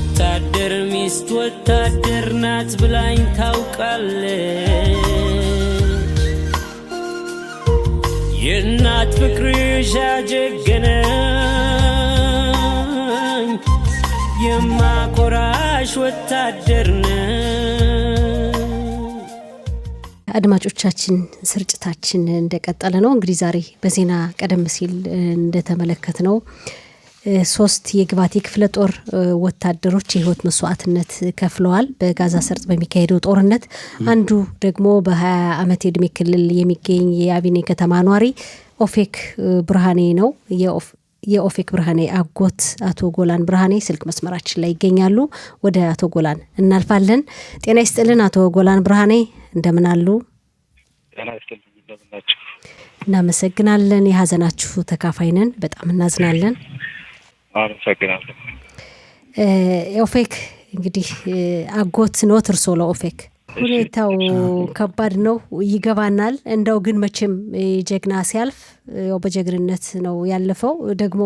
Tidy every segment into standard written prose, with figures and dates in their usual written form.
የወታደር ሚስት ወታደር ናት ብላኝ ታውቃለች። የእናት ፍቅርሽ አጀገነኝ የማኮራሽ ወታደር ነኝ። አድማጮቻችን ስርጭታችን እንደቀጠለ ነው። እንግዲህ ዛሬ በዜና ቀደም ሲል እንደተመለከትነው 3 የግባቴ ክፍለ ጦር ወታደሮች የህይወት መስዋዕትነት ከፍለዋል በጋዛ ሰርጥ በሚካሄደው ጦርነት። አንዱ ደግሞ በ20 ዓመት የዕድሜ ክልል የሚገኝ የአቢኔ ከተማ ኗሪ ኦፌክ ብርሃኔ ነው። የኦፌክ ብርሃኔ አጎት አቶ ጎላን ብርሃኔ ስልክ መስመራችን ላይ ይገኛሉ። ወደ አቶ ጎላን እናልፋለን። ጤና ይስጥልን አቶ ጎላን ብርሃኔ፣ እንደምን አሉ? ጤና ይስጥልን፣ እንደምን ናችሁ? እናመሰግናለን። የሀዘናችሁ ተካፋይ ነን። በጣም እናዝናለን። አመሰግናለሁ። ኦፌክ እንግዲህ አጎት ነው እርሶ ለኦፌክ። ሁኔታው ከባድ ነው ይገባናል። እንደው ግን መቼም ጀግና ሲያልፍ ያው በጀግንነት ነው ያለፈው። ደግሞ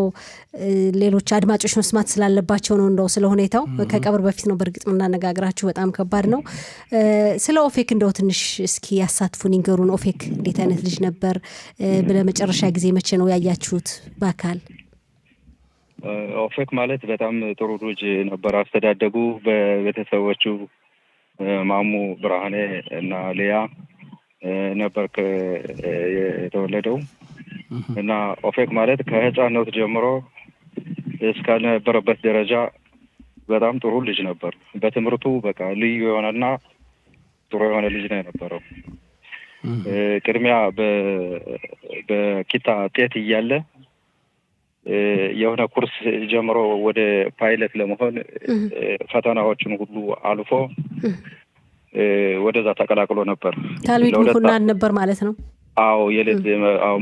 ሌሎች አድማጮች መስማት ስላለባቸው ነው እንደው ስለ ሁኔታው ከቀብር በፊት ነው በእርግጥ ምናነጋግራችሁ። በጣም ከባድ ነው። ስለ ኦፌክ እንደው ትንሽ እስኪ ያሳትፉን ይንገሩን። ኦፌክ እንዴት አይነት ልጅ ነበር? በመጨረሻ ጊዜ መቼ ነው ያያችሁት በአካል? ኦፌክ ማለት በጣም ጥሩ ልጅ ነበር። አስተዳደጉ በቤተሰቦቹ ማሙ ብርሃኔ እና ሊያ ነበር የተወለደው እና ኦፌክ ማለት ከህፃንነቱ ጀምሮ እስከነበረበት ደረጃ በጣም ጥሩ ልጅ ነበር። በትምህርቱ በቃ ልዩ የሆነና ጥሩ የሆነ ልጅ ነው የነበረው። ቅድሚያ በኪታ ጤት እያለ የሆነ ኩርስ ጀምሮ ወደ ፓይለት ለመሆን ፈተናዎችን ሁሉ አልፎ ወደዛ ተቀላቅሎ ነበር። ታልሚድ ሙኩናን ነበር ማለት ነው? አዎ የልጅ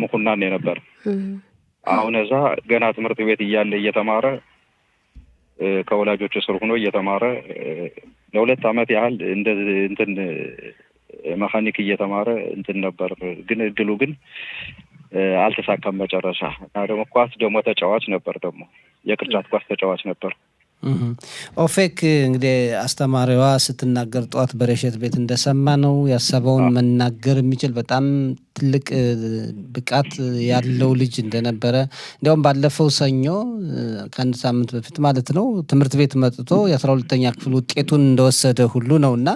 ሙኩናን ነበር። አሁን እዛ ገና ትምህርት ቤት እያለ እየተማረ ከወላጆቹ ስር ሆኖ እየተማረ ለ2 ዓመት ያህል እንትን መካኒክ እየተማረ እንትን ነበር። ግን እድሉ ግን አልተሳካም መጨረሻ። እና ደግሞ ኳስ ደግሞ ተጫዋች ነበር፣ ደግሞ የቅርጫት ኳስ ተጫዋች ነበር። ኦፌክ እንግዲህ አስተማሪዋ ስትናገር ጠዋት በረሸት ቤት እንደሰማ ነው ያሰበውን መናገር የሚችል በጣም ትልቅ ብቃት ያለው ልጅ እንደነበረ፣ እንዲያውም ባለፈው ሰኞ ከአንድ ሳምንት በፊት ማለት ነው ትምህርት ቤት መጥቶ የ12ኛ ክፍል ውጤቱን እንደወሰደ ሁሉ ነው። እና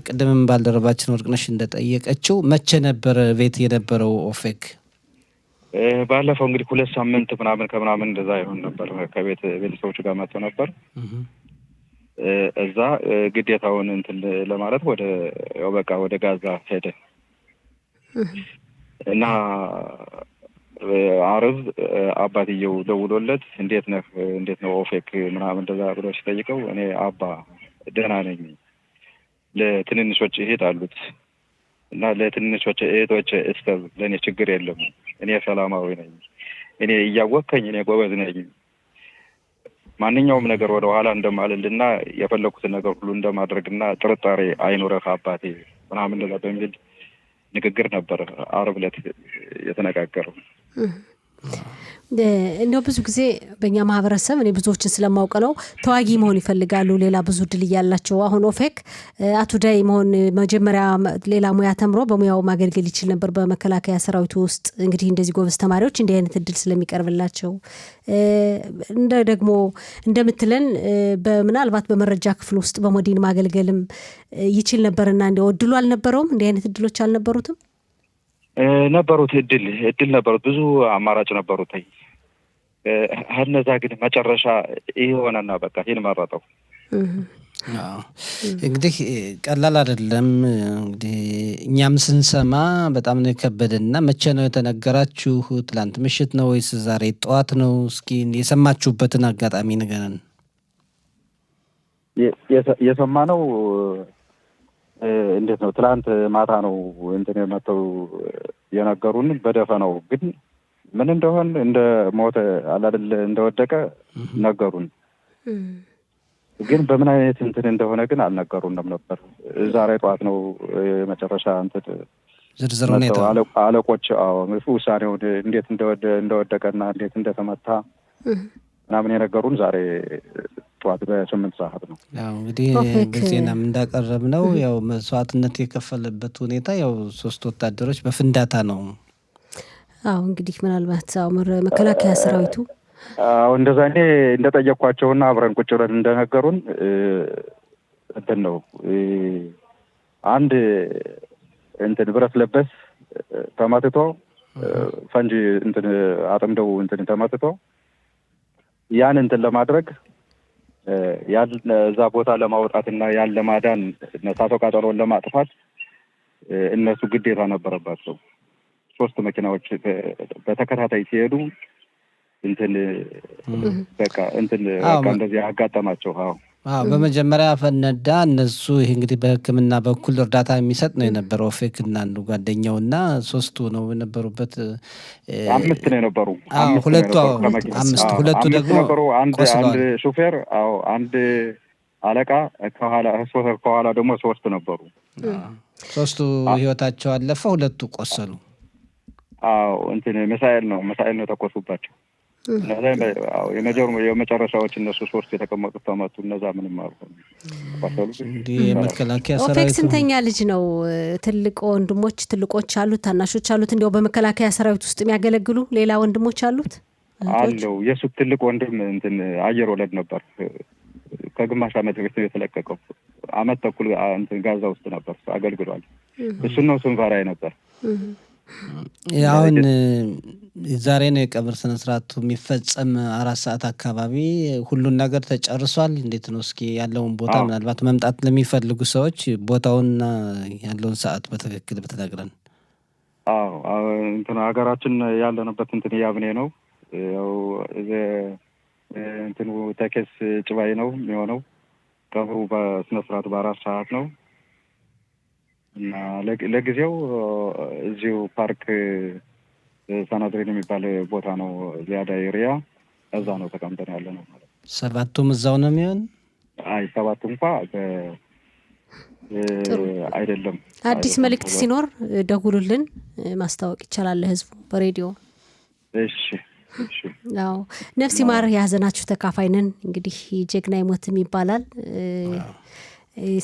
ቅድምም ባልደረባችን ወርቅነሽ እንደጠየቀችው መቼ ነበረ ቤት የነበረው ኦፌክ? ባለፈው እንግዲህ 2 ሳምንት ምናምን ከምናምን እንደዛ ይሆን ነበር። ከቤተሰቦቹ ጋር መጥቶ ነበር። እዛ ግዴታውን እንትን ለማለት ወደ ጋዛ ሄደ እና አርብ አባትየው ደውሎለት እንዴት ነው ኦፌክ ምናምን እንደዛ ብሎ ሲጠይቀው እኔ አባ ደህና ነኝ፣ ለትንንሾች እህት አሉት እና ለትንንሾች እህቶች እስከብ ለእኔ ችግር የለም፣ እኔ ሰላማዊ ነኝ፣ እኔ እያወቅከኝ እኔ ጎበዝ ነኝ፣ ማንኛውም ነገር ወደ ኋላ እንደማልልና የፈለኩትን ነገር ሁሉ እንደማድረግና ጥርጣሬ አይኖርህ አባቴ ምናምን እንደዛ በሚል ንግግር ነበር ዓርብ ዕለት የተነጋገረው። እንደው ብዙ ጊዜ በእኛ ማህበረሰብ እኔ ብዙዎችን ስለማውቅ ነው ተዋጊ መሆን ይፈልጋሉ፣ ሌላ ብዙ ድል እያላቸው። አሁን ኦፌክ አቱዳይ መሆን መጀመሪያ ሌላ ሙያ ተምሮ በሙያው ማገልገል ይችል ነበር በመከላከያ ሰራዊቱ ውስጥ። እንግዲህ እንደዚህ ጎበዝ ተማሪዎች እንዲህ አይነት እድል ስለሚቀርብላቸው ደግሞ እንደምትለን ምናልባት በመረጃ ክፍል ውስጥ በሞዲን ማገልገልም ይችል ነበርና እንደው እድሉ አልነበረውም? እንዲህ አይነት እድሎች አልነበሩትም? ነበሩት፣ እድል ነበሩት፣ ብዙ አማራጭ ነበሩት። እነዛ ግን መጨረሻ ይሆነና በቃ ይሄን መረጠው። እንግዲህ ቀላል አይደለም። እንግዲህ እኛም ስንሰማ በጣም ነው የከበደና መቼ ነው የተነገራችሁ? ትላንት ምሽት ነው ወይስ ዛሬ ጠዋት ነው? እስኪ የሰማችሁበትን አጋጣሚ ንገረን። የሰማነው እንዴት ነው? ትላንት ማታ ነው እንትን የመተው የነገሩን በደፈናው። ግን ምን እንደሆነ እንደ ሞተ አላደለ እንደወደቀ ነገሩን። ግን በምን አይነት እንትን እንደሆነ ግን አልነገሩንም ነበር። ዛሬ ጠዋት ነው የመጨረሻ እንትን ዝርዝር ሁኔታ አለቆች ውሳኔውን እንዴት እንደወደቀና እንዴት እንደተመታ ምናምን የነገሩን ዛሬ ጠዋት በ8 ሰዓት ነው። ያው እንግዲህ በዜናም እንዳቀረብነው ያው መስዋዕትነት የከፈለበት ሁኔታ ያው 3 ወታደሮች በፍንዳታ ነው። አዎ እንግዲህ ምናልባት መከላከያ ሰራዊቱ እንደዛ እኔ እንደጠየኳቸውና አብረን ቁጭ ብለን እንደነገሩን እንትን ነው አንድ እንትን ብረት ለበስ ተማትቶ ፈንጂ እንትን አጥምደው እንትን ተማትቶ ያን እንትን ለማድረግ እዛ ቦታ ለማውጣትና ያን ለማዳን እሳተ ቃጠሎን ለማጥፋት እነሱ ግዴታ ነበረባቸው። 3 መኪናዎች በተከታታይ ሲሄዱ እንትን በቃ እንደዚህ አጋጠማቸው። በመጀመሪያ ፈነዳ። እነሱ ይሄ እንግዲህ በሕክምና በኩል እርዳታ የሚሰጥ ነው የነበረው ኦፌክ እና አንዱ ጓደኛው እና 3ቱ ነው የነበሩበት። 5 ነው የነበሩ። ሁለቱ ደግሞ አንድ ሹፌር፣ አንድ አለቃ፣ ከኋላ ደግሞ 3 ነበሩ። 3ቱ ህይወታቸው አለፈ፣ 2ቱ ቆሰሉ። እንትን ሚሳኤል ነው ተኮሱባቸው። የመጨረሻዎች እነሱ 3 የተቀመጡት ተመቱ። እነዛ ምንም አልሆኑም። የመከላከያ ሰራዊት ኦፌክ ስንተኛ ልጅ ነው? ትልቆች አሉት፣ ታናሾች አሉት? እንዲያው በመከላከያ ሰራዊት ውስጥ የሚያገለግሉ ሌላ ወንድሞች አሉት? አለው። የሱ ትልቅ ወንድም እንትን አየር ወለድ ነበር። ከግማሽ ዓመት በፊት የተለቀቀው ዓመት ተኩል እንትን ጋዛ ውስጥ ነበር አገልግሏል። እሱን ነው ስንፈራ ነበር። አሁን ዛሬ ነው የቀብር ስነ ስርዓቱ የሚፈጸም። 4 ሰዓት አካባቢ ሁሉን ነገር ተጨርሷል። እንዴት ነው እስኪ ያለውን ቦታ ምናልባት መምጣት ለሚፈልጉ ሰዎች ቦታውንና ያለውን ሰዓት በትክክል ብትነግረን። እንትን ሀገራችን ያለንበት እንትን ያብኔ ነው። ያው እንትኑ ተኬስ ጭባይ ነው የሚሆነው። ቀብሩ በስነ ስርዓቱ በ4 ሰዓት ነው እና ለጊዜው እዚሁ ፓርክ ሳናድሬን የሚባል ቦታ ነው። ዚያዳ ኤሪያ እዛ ነው ተቀምጠን ያለ ነው ማለት። 7ቱም እዛው ነው የሚሆን? 7ቱ እንኳ አይደለም። አዲስ መልእክት ሲኖር ደውሉልን፣ ማስታወቅ ይቻላል ህዝቡ በሬዲዮ። እሺ። አዎ ነፍስ ይማር፣ የሀዘናችሁ ተካፋይ ነን። እንግዲህ ጀግና ይሞትም ይባላል፣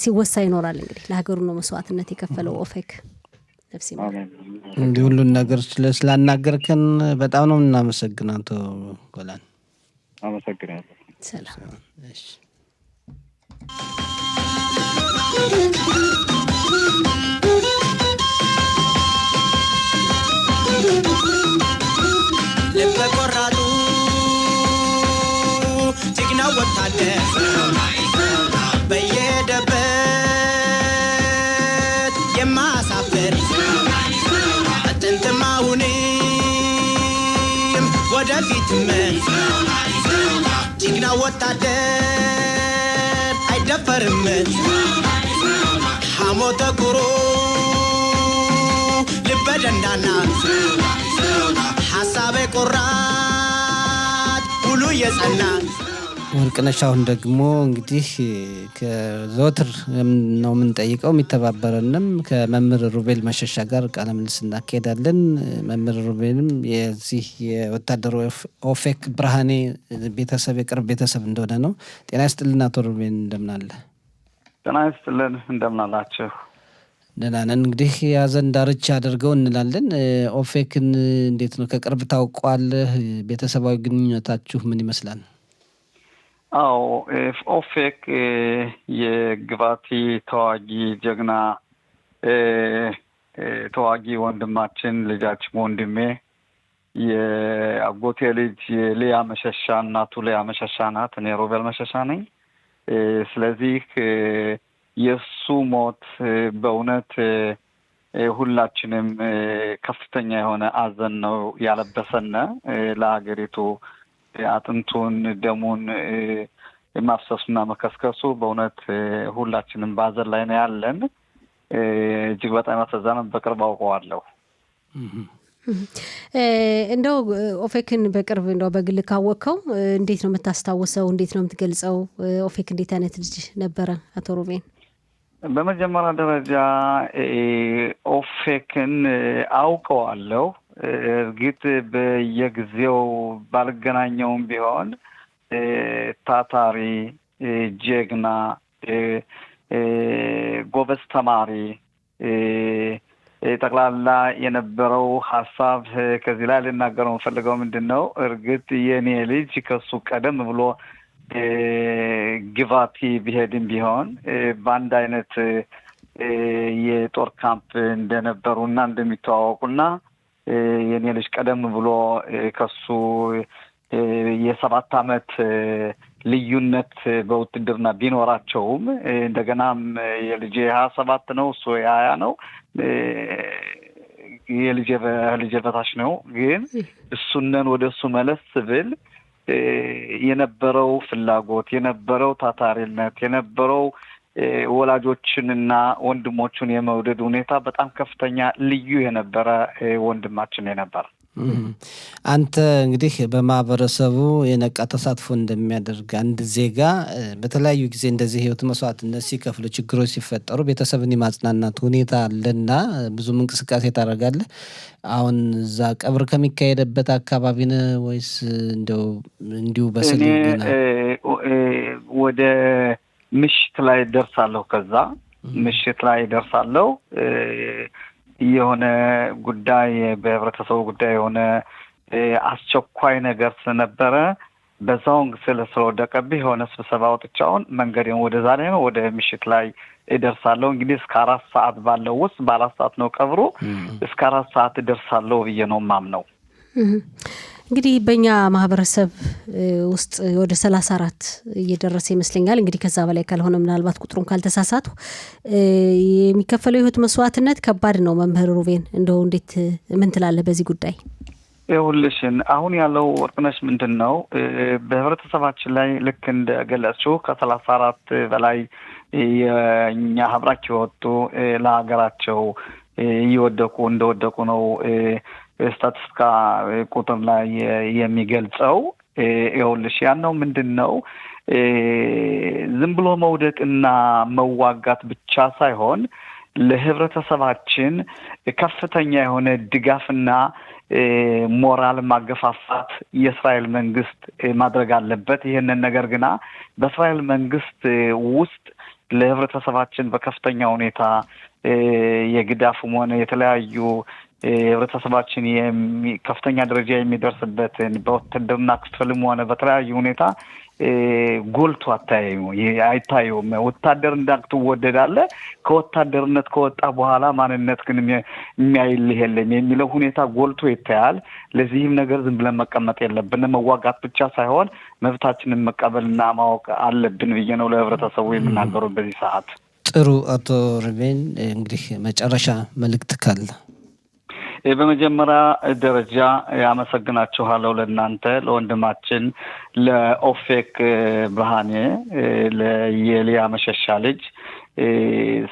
ሲወሳ ይኖራል። እንግዲህ ለሀገሩ ነው መስዋዕትነት የከፈለው ኦፌክ። ነፍስ ይማር። እንዲህ ሁሉን ነገር ስላናገርከን በጣም ነው እናመሰግናለን አቶ ጎላን። አመሰግናለሁ። ሰላም። ለበቆራጡ ጀግና ወታደር በየሄደበት የማሳፍር አጥንትም አሁንም ወደፊትም ጀግና ወታደር አይደፈርም። ሐሞተ ኩሩ ልበ ደንዳና ሐሳቤ ቆራጥ ሁሉ የጸና። ወርቅነሽ አሁን ደግሞ እንግዲህ ከዘወትር ነው የምንጠይቀው፣ የሚተባበረንም ከመምህር ሩቤል መሸሻ ጋር ቃለ ምልልስ እናካሄዳለን። መምህር ሩቤልም የዚህ የወታደሩ ኦፌክ ብርሃኔ ቤተሰብ የቅርብ ቤተሰብ እንደሆነ ነው። ጤና ይስጥልን አቶ ሩቤል፣ እንደምን አለ? ጤና ይስጥልን፣ እንደምን አላችሁ? ደህና ነን። እንግዲህ የሀዘን ዳርቻ አድርገው እንላለን። ኦፌክን እንዴት ነው ከቅርብ ታውቋለህ? ቤተሰባዊ ግንኙነታችሁ ምን ይመስላል? አዎ ኦፌክ የግባቲ ተዋጊ ጀግና ተዋጊ ወንድማችን፣ ልጃችን፣ ወንድሜ የአጎቴ ልጅ ሊያ መሸሻ እናቱ ሊያ መሸሻ ናት። እኔ ሮቤል መሸሻ ነኝ። ስለዚህ የእሱ ሞት በእውነት ሁላችንም ከፍተኛ የሆነ ሐዘን ነው ያለበሰን። ለሀገሪቱ አጥንቱን ደሙን ማፍሰሱና መከስከሱ በእውነት ሁላችንም በሐዘን ላይ ነው ያለን። እጅግ በጣም ያሳዝናል። በቅርብ አውቀዋለሁ። እንደው ኦፌክን በቅርብ እንደው በግል ካወቅከው እንዴት ነው የምታስታውሰው? እንዴት ነው የምትገልጸው? ኦፌክ እንዴት አይነት ልጅ ነበረ አቶ ሩቤን? በመጀመሪያ ደረጃ ኦፌክን አውቀዋለሁ። እርግጥ በየጊዜው ባልገናኘውም ቢሆን ታታሪ ጀግና ጎበዝ ተማሪ ጠቅላላ የነበረው ሐሳብ ከዚህ ላይ ልናገረው ፈልገው ምንድነው እርግጥ የኔ ልጅ ከሱ ቀደም ብሎ ግቫቲ ቢሄድም ቢሆን በአንድ አይነት የጦር ካምፕ እንደነበሩና እንደሚተዋወቁና የኔ ልጅ ቀደም ብሎ ከሱ የ7 ዓመት ልዩነት በውትድርና ቢኖራቸውም እንደገናም የልጄ 27 ነው እሱ 20 ነው የልጄ በታች ነው ግን እሱነን ወደሱ መለስ ብል የነበረው ፍላጎት የነበረው ታታሪነት የነበረው ወላጆችንና ወንድሞቹን የመውደድ ሁኔታ በጣም ከፍተኛ ልዩ የነበረ ወንድማችን የነበረ አንተ እንግዲህ በማህበረሰቡ የነቃ ተሳትፎ እንደሚያደርግ አንድ ዜጋ በተለያዩ ጊዜ እንደዚህ ህይወት መስዋዕትነት ሲከፍሉ ችግሮች ሲፈጠሩ ቤተሰብን የማጽናናት ሁኔታ አለና ብዙም እንቅስቃሴ ታደርጋለህ። አሁን እዛ ቀብር ከሚካሄድበት አካባቢ ነው ወይስ እንዲሁ በስልክ ወደ ምሽት ላይ ደርሳለሁ ከዛ ምሽት ላይ ደርሳለሁ የሆነ ጉዳይ በህብረተሰቡ ጉዳይ የሆነ አስቸኳይ ነገር ስለነበረ በዛውን ስለወደቀብኝ የሆነ ስብሰባ ወጥቻውን መንገዴን ወደ ዛሬ ነው ወደ ምሽት ላይ እደርሳለሁ እንግዲህ እስከ 4 ሰዓት ባለው ውስጥ በ4 ሰዓት ነው ቀብሩ እስከ 4 ሰዓት እደርሳለሁ ብዬ ነው ማምነው እንግዲህ በእኛ ማህበረሰብ ውስጥ ወደ 34 እየደረሰ ይመስለኛል እንግዲህ ከዛ በላይ ካልሆነ ምናልባት ቁጥሩን ካልተሳሳቱ የሚከፈለው ህይወት መስዋዕትነት ከባድ ነው መምህር ሩቤን እንደው እንዴት ምን ትላለህ በዚህ ጉዳይ ይኸውልሽን አሁን ያለው ወርቅነሽ ምንድነው በህብረተሰባችን ላይ ልክ እንደገለጽሽው ከ34 በላይ የኛ ሀብራክ ወጡ ለሀገራቸው ይወደቁ እንደወደቁ ነው ስታቲስቲካ ቁጥር ላይ የሚገልጸው ይኸውልሽ ያለው ምንድነው ዝም ብሎ መውደቅና መዋጋት ብቻ ሳይሆን ለህብረተሰባችን ከፍተኛ የሆነ ድጋፍና ሞራል ማገፋፋት የእስራኤል መንግስት ማድረግ አለበት ይሄንን ነገር ግና በእስራኤል መንግስት ውስጥ ለህብረተሰባችን በከፍተኛ ሁኔታ የግዳፍም ሆነ የተለያዩ ህብረተሰባችን ከፍተኛ ደረጃ የሚደርስበትን በወታደርና ክፍልም ሆነ በተለያዩ ሁኔታ ጎልቶ አይታየውም ወታደር እንዳትወደዳለ ከወታደርነት ከወጣ በኋላ ማንነት ግን የሚያይልህ የለም የሚለው ሁኔታ ጎልቶ ይታያል ለዚህም ነገር ዝም ብለን መቀመጥ የለብንም መዋጋት ብቻ ሳይሆን መብታችንን መቀበልና ማወቅ አለብን ብዬ ነው ለህብረተሰቡ የምናገረው በዚህ ሰዓት ጥሩ አቶ ሩቤን እንግዲህ መጨረሻ መልእክት ካለ በመጀመሪያ ደረጃ ያመሰግናችኋለሁ ለእናንተ ለወንድማችን ለኦፌክ ብርሃኔ ለየሊያ መሸሻ ልጅ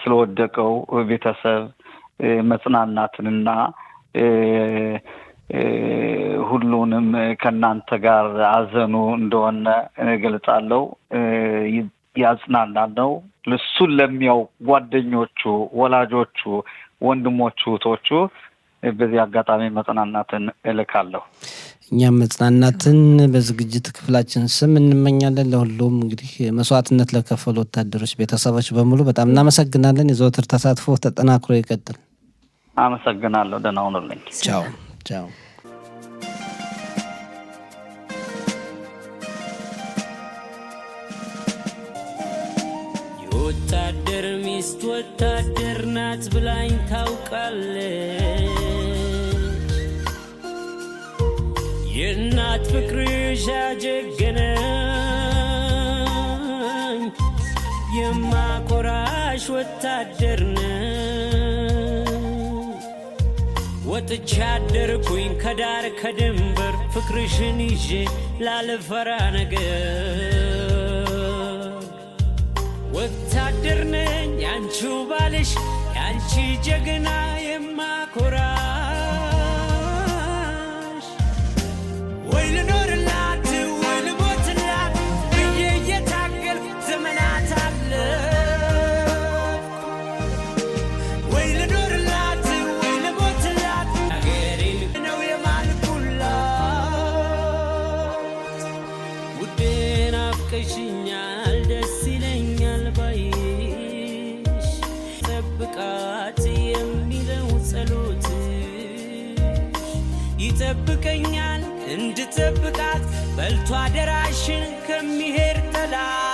ስለወደቀው ቤተሰብ መጽናናትንና ሁሉንም ከናንተ ጋር አዘኑ እንደሆነ ገልጻለሁ ያጽናናለው ለሱን ለሚያው ጓደኞቹ ወላጆቹ ወንድሞቹ ቶቹ በዚህ አጋጣሚ መጽናናትን እልካለሁ እኛም መጽናናትን በዝግጅት ክፍላችን ስም እንመኛለን ለሁሉም እንግዲህ መስዋዕትነት ለከፈሉ ወታደሮች ቤተሰቦች በሙሉ በጣም እናመሰግናለን የዘወትር ተሳትፎ ተጠናክሮ ይቀጥል አመሰግናለሁ ደህና ሁኑልኝ ቻው ቻው ወታደር ሚስት ወታደር ናት ብላኝ ታውቃለች የእናት ፍቅርሽ አጀገነኝ የማኮራሽ ወታደር ነኝ ወጥቻ አደርኩኝ ከዳር ከድንበር ፍቅርሽን ይዤ ላልፈራ ነገር ወታደር ነኝ ያንቺው ባልሽ ያንቺ ጀግና የማኮራሽ ወይ ልኖርላት ወይ ልሞትላት ብዬ እየታገልኩ ዘመናት አለ ወይ ልኖርላት ወይ ልሞትላት አገሬን ነው የማልኩላት ውዴ ልጠብቃት የሚለው ጸሎት ይጠብቀኛል እንድጠብቃት በልቶ አደራሽን ከሚሄድ ጠላት